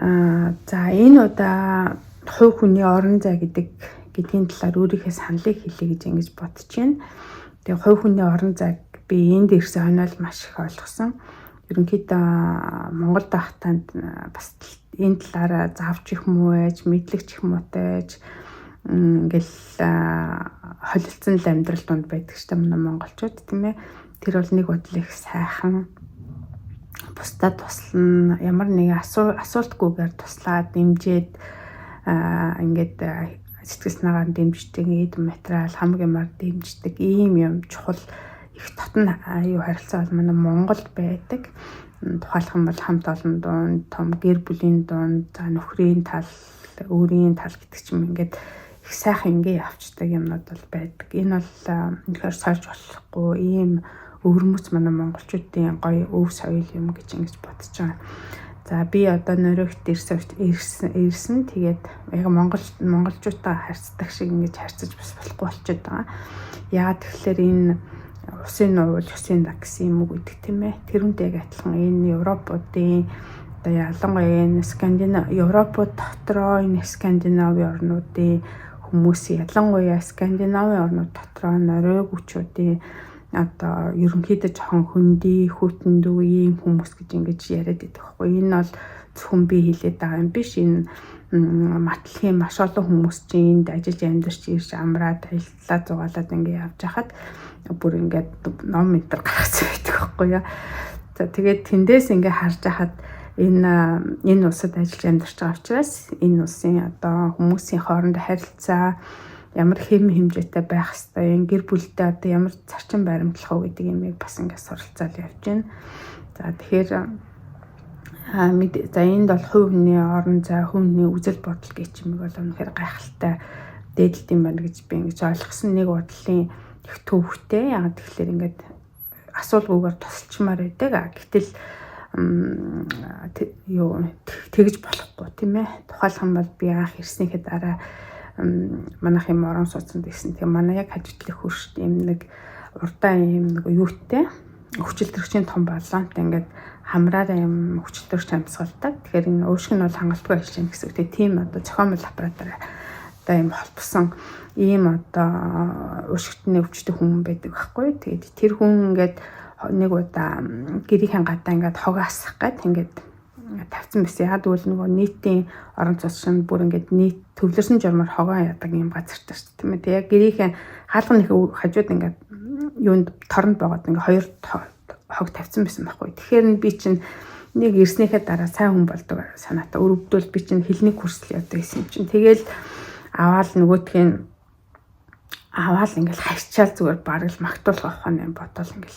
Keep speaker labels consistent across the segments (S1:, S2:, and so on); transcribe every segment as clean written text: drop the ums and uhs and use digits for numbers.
S1: За энэ удаа хувь хүний орон зай гэдгийн талаар өөрийнхөө саналыг хэлье гэж ингэж бодож байна. Тэгээ хувь хүний орон зайг би энд ирсэн хойноол маш их ойлгосон. Ерөнхийдөө Монголд байхдаа бас энэ талаараа заавч их муу байж, мэдлэгч их муутай байж ингээл холилдсон л амьдрал донд байдаг ч юм монголчууд тийм ээ. Тэр бол нэг бодол их сайхан. Бусдад туслана, ямар нэгэн асуултгүйгээр туслаад дэмжиж ингээд сэтгэл санаагаар дэмждэг, эд материал хамгийн дэмждэг ийм юм чухал их дотн харилцаа бол манай Монголд байдаг. Тухайлх юм бол хамт олон дунд, том гэр бүлийн дунд, за нөхрийн тал, өөрийн тал гэдэг ч юм ингээд их сайхан ингээ явцдаг юмнууд бол байдаг. Энэ бол үнэхээр сольж болохгүй ийм өвөрмөц манай монголчуудын гоё өв соёл юм гэж ингэж бодож байгаа. За би одоо нөрөгт ирсэн тэгээд яг монголчуудаа харьцдаг шиг ингэж харьцаж бас болохгүй болчиход байгаа. Яагаад тэгэхээр энэ усын уул, усын даг гэсэн юм уу гэдэг тийм ээ. Тэрүүнтэй яг адилхан энэ Европуудын одоо ялангуяа энэ Европууд дотроо энэ Скандинавын орнуудын хүмүүсийн ялангуяа Скандинавын орнууд дотроо норвегичуудын одоо ерөнхийдөө жоохон хөндөй, хөтөндөө ийм хүмүүс гэж ингэж яриад байдаг байхгүй. Энэ бол зөвхөн би хэлээд байгаа юм биш. Энэ матлагын маш олон хүмүүс чинь энд ажиллаж амьдарч ирж амраад аяллаа зугаалаад ингэ явж хахад бүр ингээд ном метр гаргацсан байдаг байхгүй яа. За тэгээд тэндээс ингэ харж хахад энэ улсад ажиллаж амьдарч байгаа учраас энэ улсын одоо хүмүүсийн хоорондоо харилцаа ямар хэмжээтэй байх ёстой юм, гэр бүлтэй одоо ямар зарчим баримтлах уу гэдэг юмыг бас ингээд суралцаал явж байна. За тэгэхээр за энд бол хувь хүний орон зай, хувь хүний үзэл бодол гэх юм бол үнэхээр гайхалтай дээдлт юм байна гэж би ингэж ойлгосон. Нэг бодлын их төвхтэй. Яг тэгэхээр ингээд асуулгүйгээр тусалчмаар байдаг. Гэтэл тэгж болохгүй тийм ээ. Тухайлх юм бол би анх ирснийхээ дараа манайх юм орон сууцсан гэсэн. Тэгээ манай яг хажуудлах хөрш юм нэг урдаа юм нэг юутай хүчилтөрөгчийн том баллонт ингээд хамраараа юм хүчилтөрөгч амьсгалдаг. Тэгэхээр энэ уушиг нь бол хангалтгүй ажиллаж байна гэсэн үг. Тэгээ тийм одоо зохиомжтой аппаратаар одоо юм холбосон ийм одоо уушигтны өвчтөй хүн байдаг байхгүй. Тэгээд тэр хүн ингээд нэг удаа гэрийнхэн гадаа ингээд хог асах гээд ингээд тавьсан байсан. Яг үл нөгөө нийтийн орон цуцшин бүр ингээд нийт төвлөрсөн журмаар хогоо ядаг юм газартай шүү дээ. Тийм ээ. Яг гэрийнхэн хаалганы хажууд ингээд юунд торнд байгаад ингээд хоёр хог тавьсан байсан байхгүй. Тэгэхээр би чинь нэг ирснийхээ дараа сайн хүн болдог санаатай өрөвдөл би чинь хилний курсл явдаг гэсэн чинь тэгэл аваад нөгөөтхийг аваад ингээд харьчаал зүгээр бараг л магтуулах ухааны бодол ингээд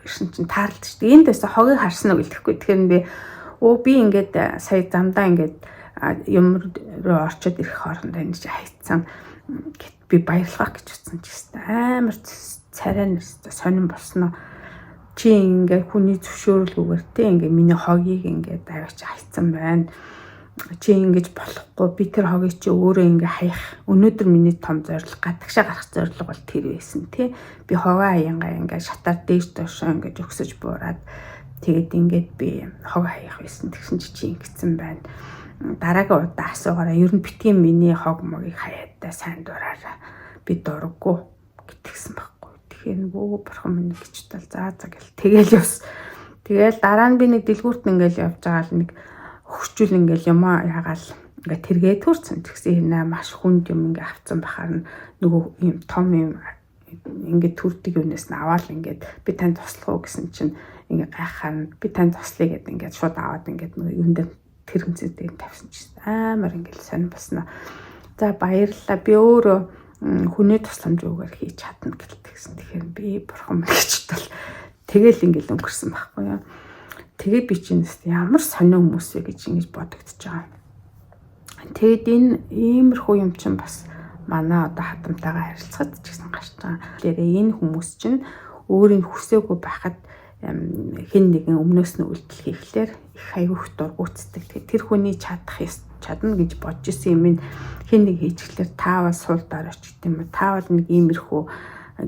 S1: ирсэн чинь таарлаа шүү дээ. Энд дэсээ хогийг харсан уу гэлэхгүй. Тэгэхээр би ингээд сая замдаа ингээд юм руу орчод ирэх хоорондоо энэ хайцсан би баярлах гэж утсан ч гэсэн амар царай нэрстэй сонирн болсноо. Чи ингээд хүний зөвшөөрлгүйгээр те ингээд миний хогийг ингээд аваач хайцсан байна. Чи ингэж болохгүй. Би тэр хогийг чи өөрөө ингээд хаях. Өнөөдөр миний том зорилго гадагшаа гарах зорилго бол тэр байсан те. Би хогоо аянгаа ингээд шатаар дээж доошоо ингээд өгсөж буураад тэгээд ингээд би хог хаях байсан. Тэгсэн чи ингэсэн байна. Дараагийн удаа асуугаараа ер нь битгий миний хог могийг хаяадаа сайн дураараа би дурггүй гэтгсэн байхгүй. Тэгэхээр нөгөө бурхан минь гэж тал за гэл тэгэл явс. Тэгэл дараа нь би нэг дэлгүүрт ингээл явж байгаа л нэг хөвчүүл ингээл юм ягаал ингээд тэргээ төрцөн тэгсэн хийнэ маш хүнд юм ингээ авцсан бахаар нөгөө юм том юм ингээд төрдөг юунаас нь аваад ингээд би танд туслах уу гэсэн чинь ингээ гайхаар би танд туслая гэдэг ингээд шууд аваад ингээд нөгөө юун дээр тэрхэмцээтэй тавьсан чинь амар ингээл сонир босноо. За баярлалаа. Би өөрөө хүний тусламж өгөөр хийж чадна гэлтгсэн. Тэгэхээр би бурхан мэгч тал тэгэл ингээл өнгөрсөн байхгүй юу. Тэгээ би чинь ямар сонио хүмүүс вэ гэж ингэж бодогдож байгаа. Тэгэд энэ иймэрхүү юм чинь бас манай одоо хатамтайгаа харилцахад ч гэсэн гарч байгаа. Тэгэхээр энэ хүмүүс чинь өөрийн хүсээгүй байхад хэн нэгэн өмнөөс нь үйлдэл хийхлээр их аюух дургуутдаг. Тэр хүний чадна гэж бодож исэн юм хэн нэг хийчихлээр таавал суул дараач гэдэг юм уу. Таавал нэг иймэрхүү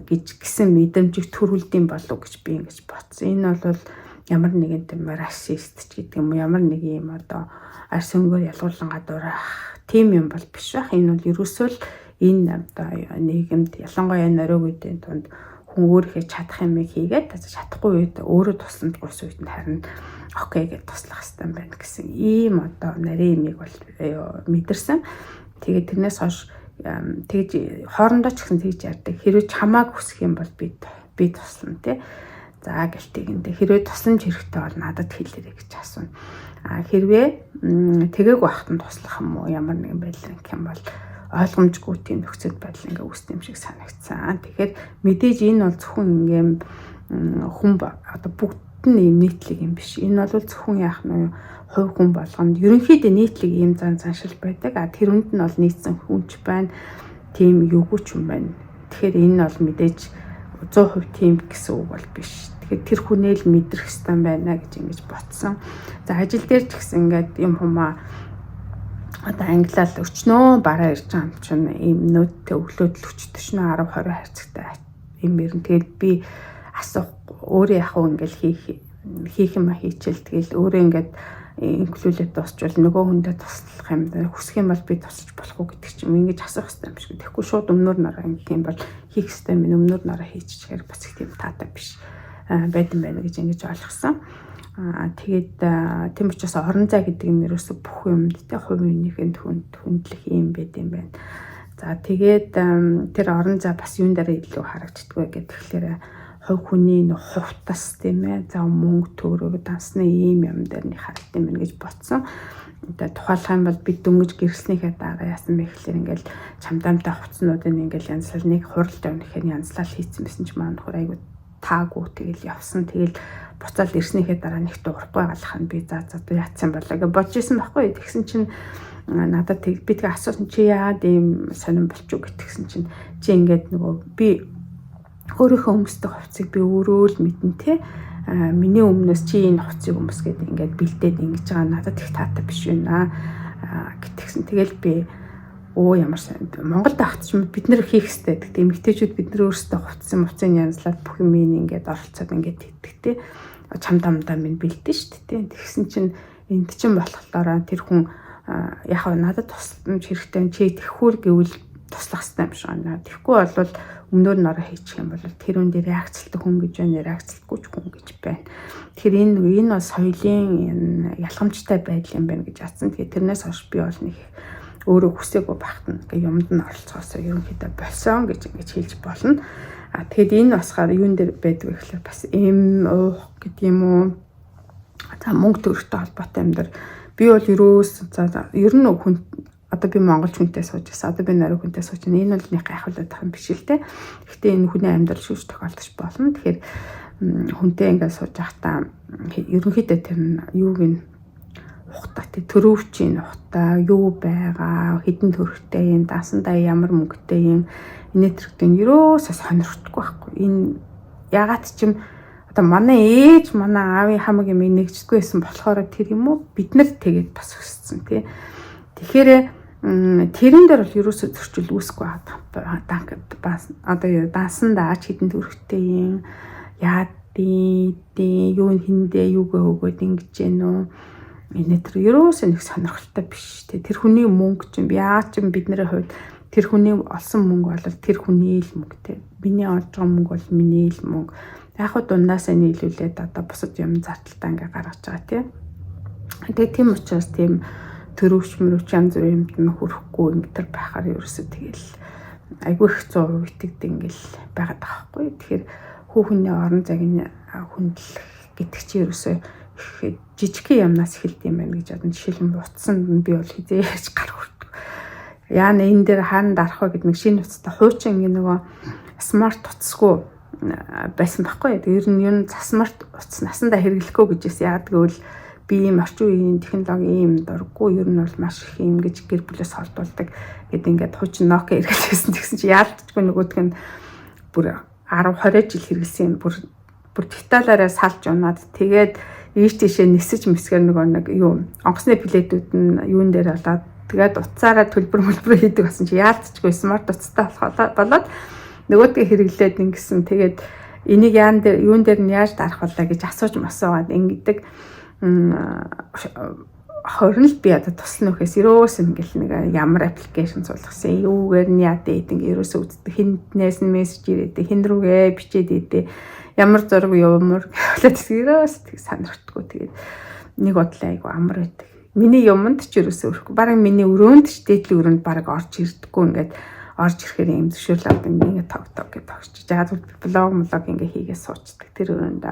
S1: гисэн мэдрэмжийг төрүүлдэм болов гэж би ингэж бодсон. Энэ бол ямар нэгэн тийм расист ч гэдэг юм уу, ямар нэг юм одоо арьс өнгөөр ялгуулсан гадуурах тийм юм бол биш байх. Энэ бол ерөөсөө л энэ одоо нийгэмд ялангуяа нөрөөг үеийн тунд хүн өөрийнхөө чадах юм хийгээд чадахгүй үед өөрөө тусламж гуйс үед нь харин окей гэж туслах хэрэгтэй байна гэсэн ийм одоо нарийн юмыг бол мэдэрсэн. Тэгээд тэрнээс хойш тэгж хоорондоо ч гэсэн тэгж ярьдаг. Хэрвээ чамааг хүсэх юм бол би туслана тий. За гэлтэйгэндээ хэрвээ тусламж хэрэгтэй бол надад хэлээрэй гэж асууна. Хэрвээ тэгээг байхад нь туслах юм уу ямар нэгэн байдлаар гэх юм бол ойлгомжгүй тийм нөхцөл байдал ингээ үүсдэм шиг санагдсан. Тэгэхээр мэдээж энэ бол зөвхөн ингээм хүн одоо бүгд нь ийм нийтлэг юм биш. Энэ бол зөвхөн яах нь хувь хүн болгонд ерөнхийдөө нийтлэг ийм заншил байдаг. Тэр үнд нь бол нийцсэн хүнч байна. Тийм юугүй ч юм байна. Тэгэхээр энэ бол мэдээж 100% тийм гэсэн үг бол биш. Тэгэхээр тэр хүнээ л мэдрэх хэрэгтэй байна гэж ингэж ботсон. За ажил дээр ч гэсэн ингээд юм хүмүүс одоо англиал өчнөө бараа ирж байгаа юм чинь ийм нөттэй өглөөдөл өчтөж шнө 10 20 хайрцагтай юм ирэн. Тэгээд би асуух өөрөө яг уу ингээл хийх юм хийчихэл тэгэл өөрөө ингээд инклюдed дуусчвал нөгөө хүндээ туслах юм да хүсэх юм бол би тусалж болох уу гэдэг чинь ингэж асуух хэрэгтэй юм шиг. Тэгэхгүй шууд өмнөр нараа ингэх юм бол хийх хэрэгтэй минь өмнөр нараа хийчихээр бас их тийм таатай биш байдсан байна гэж ингэж ойлгосон. Тэгээд тийм учраас орон зай гэдэг юм ерөөсө бүх юмд тэ хувийнхээ хүндлэх юм байд юм байна. За тэгээд тэр орон зай бас юун дээр илүү харагддаг вэ гэхээр хувь хүний хувтас тийм ээ. За мөнгө төгрөг дансны ийм юм дээр нэг харагдсан юм байна гэж ботсон. Тэгээд тухайлах юм бол бид дөнгөж гэрэлснийхээ дараа яасан бэ гэхээр ингээл чамдаамтай хувцснуудыг ингээл янзлал нэг хуралд явнахын янзлал хийцэн байсан ч маань нөхөр айгу таагүй тэгэл явсан. Тэгэл буцаал ирснийхээ дараа нэг дуурахгүй галах нь би за яатсан болоо гэж бодож исэн байхгүй. Тэгсэн чинь надад би тэгээ асуусан чи яагаад ийм сонирн болчих уу гэтгсэн чинь чи ингээд нөгөө би өөрийнхөө өмсдөг хувцсыг би өөрөө л мэднэ те. Миний өмнөөс чи энэ хувцсыг өмс гэдэг ингээд бэлдээд ингэж байгаа надад их таатай биш байна гэтгсэн. Тэгэл би ямар сайн Монголд ахт ч бид нэр хийх хэрэгтэй гэдэг. Эмэгтэйчүүд бид нар өөрсдөө хувцсыг янзлаад бүх юм ингээд оролцоод ингээд хийдэг те. Чамдамдаа минь бэлдэн шүү дээ. Тэгсэн чинь энд чинь болохоор тэр хүн яг надад тусламж хэрэгтэй чи тэхүүр гэвэл туслах хэрэгтэй юм шиг байна. Тэгэхгүй бол өмнөр нь ороо хийчих юм бол тэр үн дээр реакцлдаг хүн гэж байна, реакцлахгүй ч хүн гэж байна. Тэгэхээр энэ бас соёлын ялгамжтай байдал юм байна гэж атсан. Тэгэхээр тэрнээс хойш би бол нэг өөрөө хүсээгүй багт нь юмд нь оролцоосоо ерөнхийдөө болсон гэж ингэж хэлж болно. Тэгэхэд энэ басгаар юун дээр байдаг вэ гэхээр бас уух гэдэг юм уу. За мөнгө төгрөгтэй холбоотой юм дээр би бол ер нь хүн одоо би монгол хүнтэй сууж байсан. Одоо би нөрөө хүнтэй сууж байна. Энэ бол нэг гайхуулаад байгаа юм биш л те. Гэхдээ энэ хүний амьдрал шүүж тохиолдож болно. Тэгэхээр хүнтэй ингээд сууж байхдаа ерөнхийдөө тэр нь юуг нь ухтаа төрөвчийн ухтаа юу байгаа хэдэн төгрөгтэй юм дасандаа ямар мөнгөтэй юм энэ төрхтэн ерөөсөө сонирхдаггүй байхгүй. Энэ ягаад ч юм одоо манай ээж манай аавын хамаг юм нэгждэггүй байсан болохоор тэр юм уу бид нар тэгээд бас өссөн тий. Тэгэхээр тэрэн дээр бол ерөөсөө зөрчил үүсэхгүй байгаа. Одоо дасандаа хэдэн төгрөгтэй юм яа юу хиндэ юугаа өгөөд ингэж гэнэ үү. Энэ тэр ерөөсөө нэг сонирхолтой биш те. Тэр хүний мөнгө чинь яагаад ч бидний хувьд тэр хүний олсон мөнгө бол тэр хүний л мөнгө те. Миний олж байгаа мөнгө бол миний л мөнгө. Яг хөө дундаасаа нийлүүлээд одоо бусад юм зарталтаа ингээ гаргаж байгаа те. Тэгээ тийм учраас тийм төрөвч мөрөвч янз бүрийн юмд нь хүрэхгүй юм тэр байхаар ерөөсөө тэгэл айгүй их 100% итгэдэг ингээл байгаад байгаа байхгүй. Тэгэхээр хүүхний орон зайг хүндлэх гэдэг чинь ерөөсөө жижигхэн юмнаас эхэлдэг юм байна гэж бодсон. Жишээлбэл утсанд би бол хизээж гар хүрдэг. Яа энэ дээр хаана дарах вэ гэдэг нэг шинэ утастай хуучин нөгөө смарт утасгүй байсан байхгүй. Тэр нь юу засмарт утас насандаа хэрэглэхгүй гэжсэн. Яг гэвэл би ийм орчин үеийн технологи ийм дурггүй ер нь бол маш их юм гэж гэр бүлээс холдуулдаг гэдэг ингээд хуучин Nokia хэрэглэсэн гэсэн чи яалтчгүй нөгөөдг нь бүр 10 20 жил хэрэглэсэн бүр деталаараа салж унаад тэгээд ийш тийшээ нисэж мэсгэр нэг юу онгоцны плетүүд нь юун дээр болоод тэгээд утсаараа төлбөр хийдэг гэсэн чи яалтчгүй смарт утастай болоод нөгөөдгөө хэрэглээд ингэсэн тэгээд энийг юун дээр нь яаж дарах болоо гэж асууж масуугаад ингэдэг хорин л би одоо туслах нөхөөс ерөөсөн ингээл нэг ямар аппликейшн суулгасан юугээр нь яа дээд ингээ ерөөсөө үздэг хинтнээс нь мессеж ирээд хин рүүгээ бичээд идэ ямар зураг юмр болоод ерөөс тэг санагдтгүй тэгээд нэг бодлоо айгу амар байдаг. Миний юмд ч ерөөсөө өрөхгүй. Бараг миний өрөөнд ч дээдлийн өрөөнд бараг орж ирдэггүй ингээд орж ирэхээр юм зөвшөөрөл авдаг ингээ тав гэж тогсчих. Яг блог ингээ хийгээ суучдаг. Тэр өрөөнд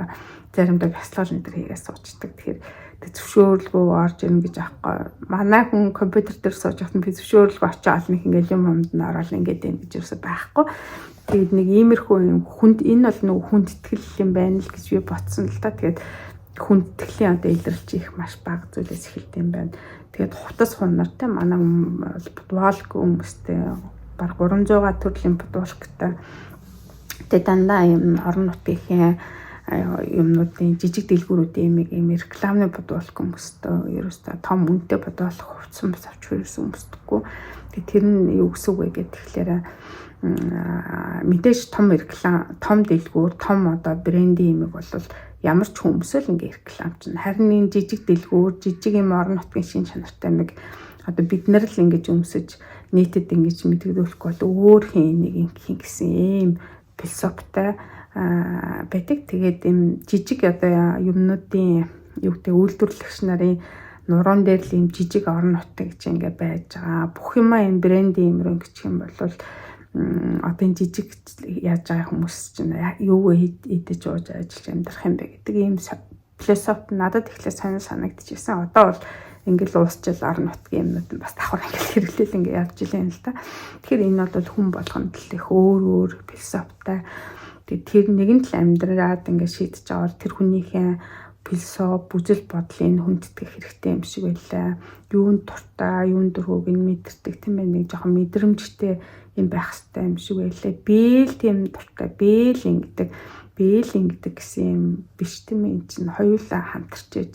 S1: заримдаа бяцлал энэ төр хийгээ суучдаг. Тэгэхээр зөвшөөрлгөө орж ирнэ гэж аахгүй. Манай хүн компьютер дээр сууж байхад би зөвшөөрлгөө очиод олно ингээл юм юмд нь ороод ингээд юм гэж ерөөсөө байхгүй. Тэгээд нэг иймэрхүү юм хүнд энэ бол нэг хүнд итгэл юм байна л гэж би бодсон л та. Тэгээд хүнд итгэлийн одоо илэрлж их маш бага зүйлээс эхэлт юм байна. Тэгээд хутас хунартай манай футболк хүмүүстэй баг 300-га төрлийн футболктай. Тэгээд дандаа юм орон нутгийн юмнуудын жижиг дэлгүүрүүдийн юм рекламны футболк хүмүүстэй ерөөсөө том үнэтэй футболк хувцсан бас авч хөрсөн хүмүүстэйгүй. Тэгээд тэр нь юу гэсэн үг вэ гэдэг тэгэхээр мэдээж том реклам, том дэлгүүр, том одоо брендийн юм бол ямар ч хүмүүсэл ингээ реклам чинь. Харин энэ жижиг дэлгүүр, жижиг юм орон нутгийн шин чанартай нэг одоо бид нар л ингэж өмсөж нийтэд ингэж мэдгдүүлэхгүй бол өөр хин нэг хин гэсэн ийм философитой байдаг. Тэгээд юм жижиг одоо юмнуудын юу гэдэг үйлдвэрлэгч нарын нуруунд дээр л юм жижиг орон нутаг гэж ингээ байж байгаа. Бүх юмаа юм брендийн юм руу гэх юм бол одоо энэ жижиг яаж байгаа хүмүүс чинь юу идэж ууж ажиллаж амьдрах юм бэ гэдэг ийм философи надад ихлэ санагдчихсан. Одоо бол ингээл уусчил орон нутгийн юмнууд бас давхар ингээл хэрэглээл ингээ явж илээ юм л та. Тэгэхээр энэ бол хүн болгонд л их өөр философитай. Тэгээд тэр нэгэн тал амьдраад ингээ шийдэж байгаа тэр хүнийхээ философи бүжил бодлын хүндэтгэх хэрэгтэй юм шиг байлаа. Юунд дуртай, юунд дөрвөөг нь мэдэрдэг тийм ээ нэг жоохон мэдрэмжтэй юм байх хэрэгтэй юм шиг байлаа. Би л тийм дуртай, би л ингэдэг гэсэн юм биш тийм ээ. Энд чинь хоёулаа хамтарч иж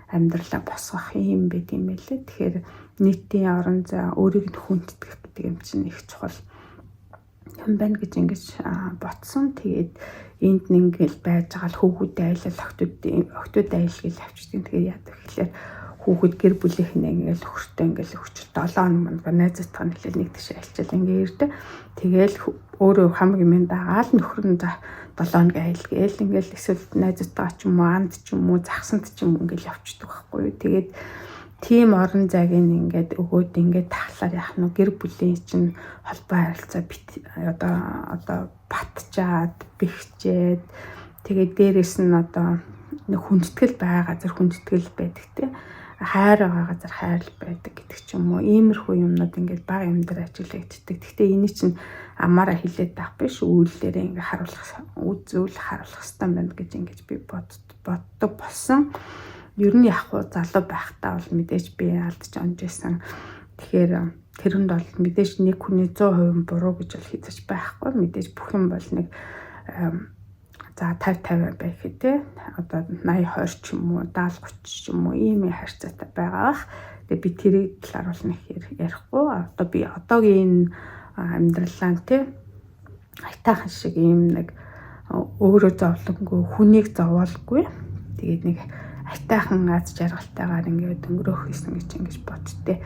S1: амьдралаа босгох юм байт юм байлээ. Тэгэхээр нийтийн орон зай өөрийг нь хүндэтгэх гэдэг юм чинь их чухал юм байна гэж ингэж ботсон. Тэгээд энд нэгэл байж байгаа л хүүхүүдэд айлал охтууд айлал гэж авчирдаг. Тэгээд яадаг гэхэлэр хүүхэд гэр бүлийнхэн ингээл хөртөө ингээл өчр 7 хоног найзтайгаа нэлээд нэг тийш альчаал ингээ ирдэ. Тэгээл өөрөө хамаг юм дагаал нөхөр нь 7 хоног айл гээл ингээл эсвэл найзтайгаа ч юм уу анд ч юм уу загсанд ч юм ингээл явчихдаг байхгүй юу. Тэгээд тийм орон зайг ингээд өгөөд ингээд тахлаар яах нь гэр бүлийн чинь холбоо харилцаа одоо батчаад бэхжээд тэгээд дээрэс нь одоо нэг хүндэтгэл байгаа газар хүндэтгэл байдаг те хайр байгаа газар хайр байдаг гэдэг ч юм уу иймэрхүү юмнууд ингээд бага юм дээр ажиглагддаг. Гэхдээ энийг чинь амаараа хилээд авах биш үйлдэлээ ингээд харуулах үзүүл харуулах хэрэгтэй байна гэж ингэж би боддог болсон. Ер нь яг залуу байхдаа бол мэдээж би алдаж онжсэн. Тэгэхээр тэрэнд бол мэдээж нэг хүний 100% буруу гэж бол хийж байхгүй. Мэдээж бүх юм бол нэг за 50-50 байх тий. Одоо 80-20 ч юм уу, 70-30 ч юм уу ийм харьцаатай байгаа бах. Тэгээ би тэрийг талаар бол нэг ярихгүй. Одоо би одоогийн амьдралаа тий айтаахан шиг ийм нэг өөрөө зовлонгүй, хүнийг зовоолгүй. Тэгээд нэг айтаахан аз жаргалтайгаар ингээд өнгөрөх гэсэн гэж ингэж боддتي.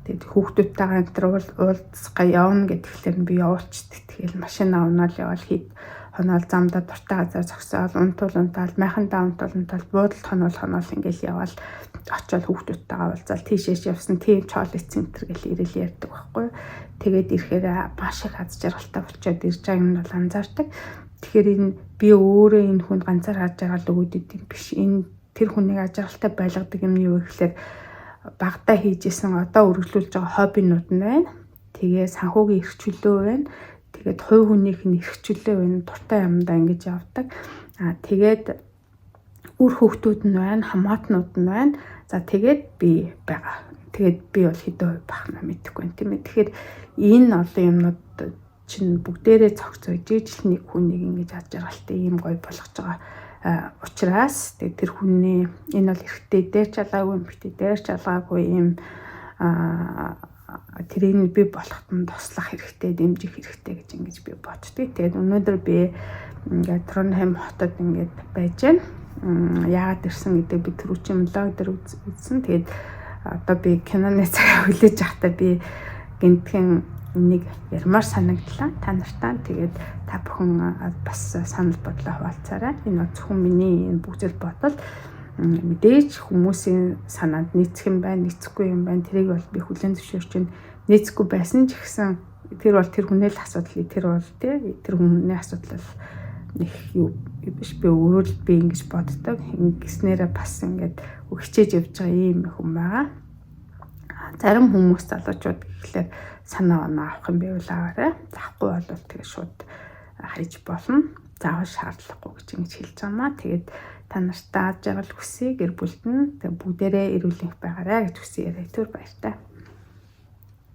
S1: Тэгээд хүүхдүүдтэйгээ энтэр уулзгаа явна гэхлээр би явуулчихдээ тэгэл машин авнаал явал хэд хоноол замдаа дуртай газар зогсоол унтуул майхандаа унтуул буудалд хоноол ингээл явал очиод хүүхдүүдтэйгээ уулзаал тийшээш явсан тийм чолит центр гэл ирэл ярьдаг байхгүй. Тэгээд ирэхээр маш их аз жаргалтай болчиход ирж байгааг нь бол анзаардаг. Тэгэхээр энэ би өөрөө энэ хүнд ганцаар хаж байгаа л өгөөд идэв биш. Энэ тэр хүнийг ажиглалтай байлгадаг юм юу гэхэлэр багтаа хийжсэн одоо үргэлжлүүлж байгаа хоббинууд нь байна. Тэгээ санхүүгийн эрхчлөө байна. Тэгээд хувь хүнийх нь эрхчлөө байна. Дуртай юмдаа ингэж явдаг. Тэгээд үр хөвгтүүд нь байна, хамаатнууд нь байна. За тэгээд би байгаа. Тэгээд би бол хэдэн хувь бахна мэдэхгүй юм тийм ээ. Тэгэхээр энэ олон юмнууд чинь бүгдээрээ цогцоо жижиг нэг хүнийг ингэж ажиглалтай ийм гоё болгож байгаа. Учраас тэр хүний энэ бол эрэгтэй дээр чалаагүй эмэгтэй дээр чалаагүй юм тэрийг би болоход нь туслах хэрэгтэй, дэмжих хэрэгтэй гэж ингэж би боддгийг. Тэгээд өнөөдөр би ингээд Тронхайм хотод ингээд байж байна. Яагаад ирсэн гэдэг би түрүүчийн блог дээр үзсэн. Тэгээд одоо би киноны цагаа хүлээж авахдаа би гинтхэн нэг ярмаар санагдлаа та нартаа. Тэгээд та бүхэн бас санал бодлоо хуваалцаарай. Энэ зөвхөн миний энэ бүгжил бодол мэдээж хүмүүсийн санаанд нийцэх юм байна, нийцэхгүй юм байна. Тэрийг бол би хүлээн зөвшөөрч байна. Нийцэхгүй байсан ч гэсэн тэр бол тэр хүнээ л асуудал, тэр бол тэр хүний асуудал нэг юу биш. Би өөрөө би ингэж боддог. Ингэснээрээ бас ингээд хичээж явж байгаа юм хүн байгаа. Зарим хүмүүс залуучууд гэхлээр санаа авах юм байвал аваарай. Заахгүй бол тэгээ шууд хайж болно. Заавал шаардлагагүй гэж ингэж хэлж байгаа маа. Тэгээд та нартай аж аргал хүсье, гэр бүлд нь бүгдээрээ эрүүл энх байгаарай гэж хүсье. Баяртай.